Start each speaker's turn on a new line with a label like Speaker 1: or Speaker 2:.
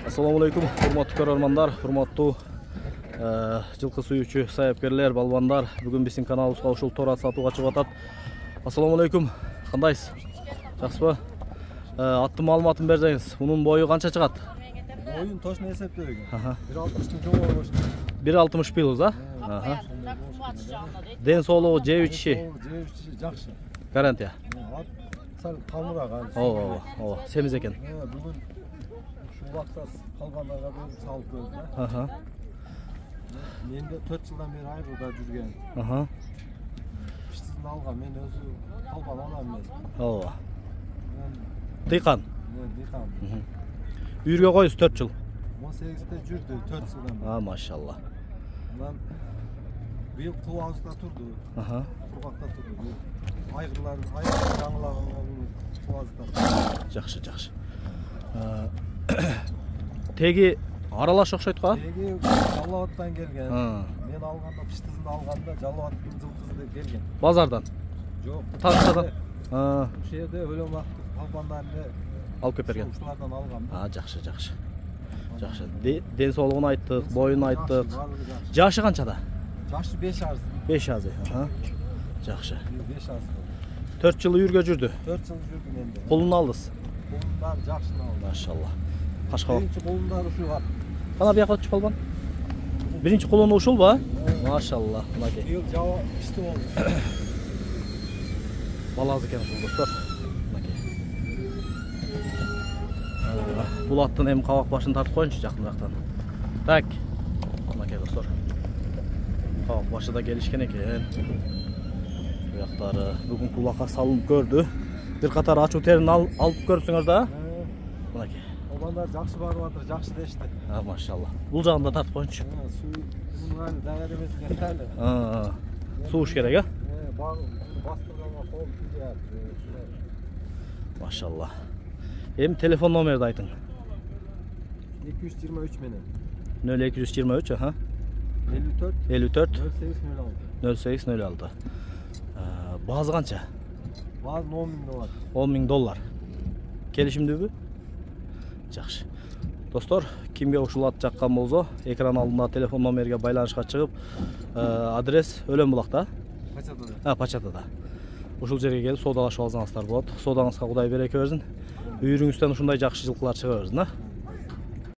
Speaker 1: Assalamu alaikum, hurmatlı көрерmanдар, hurmatlı жылқы сүйүүчү саяпкерлер, балбандар. Бүгүн биздин каналыбызга ушул тор ат сатууга чыгып атат. Assalamu alaikum, кандайсыз? Жакшыбы? Аттын маалыматын берсеңиз, унун бою канча чыгат?
Speaker 2: Boyun точно эсептебеген. 1.60'тын жогору болуш.
Speaker 1: 1.60 пилз, а? Ден соолугу жеп ичиши
Speaker 2: жакшы.
Speaker 1: Гарантия.
Speaker 2: Ат сал камырак.
Speaker 1: Ооба, семиз экен.
Speaker 2: Бүгүн ушул убакта калгандарга берип салып көрдүм. Мен де 4 жылдан бeri айрылда жүрген. Иштизин алган, мен өзү калган адам эмес.
Speaker 1: Ооба. Дыйкан.
Speaker 2: Дыйкан.
Speaker 1: Үйргө коюз 4 жыл.
Speaker 2: 18'de жүрдü 4 жылдан.
Speaker 1: Машалла.
Speaker 2: Анан быйыл кубагыбызда турду. Кургакта турду. Айгырлар жаңылаганга кубагыбызда.
Speaker 1: Жакшы. Теги аралаш окшойт го?
Speaker 2: Теги Жалалабадтан келген. Мен алганда Иштизин алганда Жалалабадтын жылкысы келген.
Speaker 1: Базардан?
Speaker 2: Жок.
Speaker 1: Таныштардан?
Speaker 2: Ушул жерде өлөм убакыт калгандарды
Speaker 1: алып келип берген.
Speaker 2: Ушулардан алгам.
Speaker 1: Жакшы. Ден соолугун айттык, боюн айттык. Жашы канчада?
Speaker 2: Жашы 5 аз.
Speaker 1: 5 аз. Жакшы.
Speaker 2: 5 аз.
Speaker 1: 4 жыл үйргө жүрдү.
Speaker 2: 4 жыл жүрдүм менде.
Speaker 1: Колун алдыз?
Speaker 2: Колундар жакшыны алдым.
Speaker 1: Машалла. Кашка.
Speaker 2: Биринчи колундар ушул бар.
Speaker 1: Кана бияка өтүп калган? Биринчи колуну ушул ба? Машалла. Мынакей.
Speaker 2: Быйыл жаба ишти болду.
Speaker 1: Балаз экен ушул достор. Мынакей. Бул аттын эми кабак башын тартып коюнчу жакынырактан. Так. Мынакей достор. Кабак башы да келишкен экен. Буяктары бүгүн кулакка салынып көрдү. Бир катар ачуу терин алып көрүпсүңөр да? Мынакей.
Speaker 2: Балбандар жакшы барып атыр, жакшы дешти.
Speaker 1: Машалла. Бул жагында тартып коюнчу.
Speaker 2: Суу даяр эмес экен.
Speaker 1: Суу иш керек,
Speaker 2: бастырганга кол тийет.
Speaker 1: Машалла. Эми телефон номерди айтың.
Speaker 2: 223 менен.
Speaker 1: 0223,
Speaker 2: 54
Speaker 1: 0806. 0806. Базы канча?
Speaker 2: Базы $10.000.
Speaker 1: $10.000. Келишимдүүбү? Жакшы. Достор, кимге ушул ат жаккан болсо, экран алдында телефон номерге байланышка чыгып, адрес Өлөн булакта. Пачатада. Пачатада. Ушул жерге келип соодалашып алсаңыздар болот. Соодаңызга Кудай береке берсин. Үйүрүңүздөн ушундай жакшы жылкылар чыга берсин,